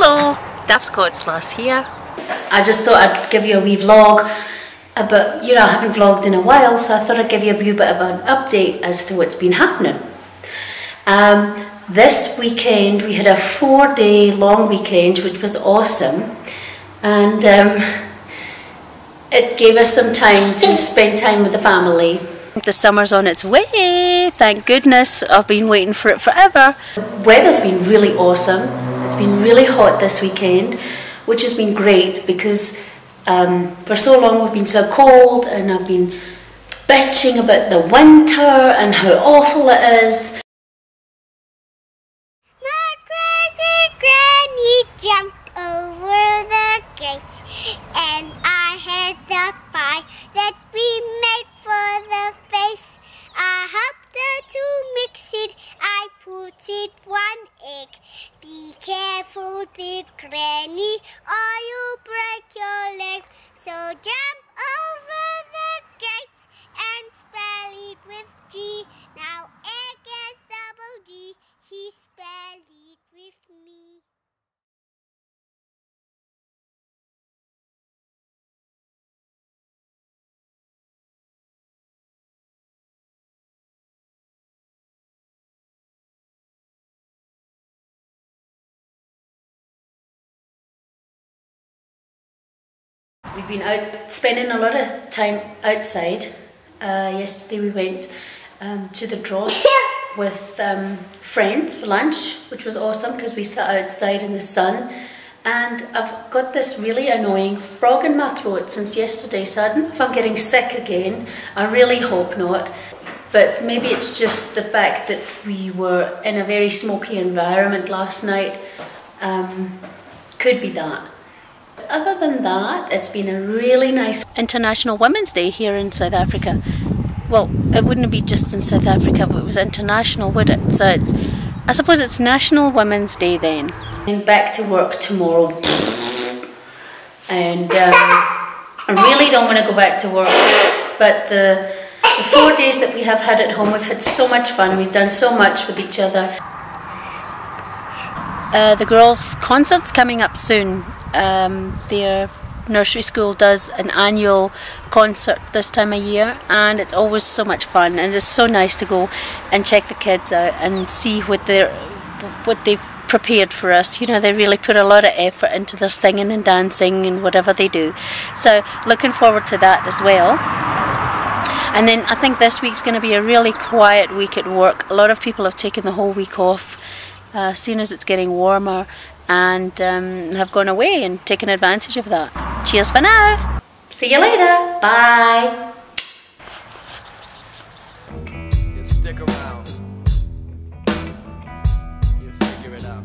Hello, Daft Scots Lass here. I just thought I'd give you a wee vlog about, I haven't vlogged in a while, so I thought I'd give you a wee bit of an update as to what's been happening. This weekend we had a 4-day long weekend, which was awesome, and it gave us some time to spend time with the family. The summer's on its way, thank goodness. I've been waiting for it forever. The weather's been really awesome. It's been really hot this weekend, which has been great because for so long we've been so cold, and I've been bitching about the winter and how awful it is. My crazy granny jumped over the gate, and I had the pie that we made for the face. I helped her to mix it, I put it 1 egg. Be careful, dear granny, or you'll break your leg. So jump over the gate and spell it with G. Now egg is double G, he spelled it with me. We've been out spending a lot of time outside. Yesterday we went to the Dross with friends for lunch, which was awesome because we sat outside in the sun. And I've got this really annoying frog in my throat since yesterday, so I don't know if I'm getting sick again. I really hope not. But maybe it's just the fact that we were in a very smoky environment last night. Could be that. Other than that, it's been a really nice International Women's Day here in South Africa. Well, it wouldn't be just in South Africa, but it was international, would it? So I suppose it's National Women's Day then. And back to work tomorrow. And I really don't want to go back to work, but the 4 days that we have had at home, we've had so much fun. We've done so much with each other. The girls' concert's coming up soon. Their nursery school does an annual concert this time of year, and it's always so much fun, and it's so nice to go and check the kids out and see what they've prepared for us. You know, they really put a lot of effort into their singing and dancing and whatever they do. So looking forward to that as well. And then I think this week's going to be a really quiet week at work. A lot of people have taken the whole week off, seeing as it's getting warmer, and have gone away and taken advantage of that. Cheers for now! See you later! Bye! You stick around. You figure it out.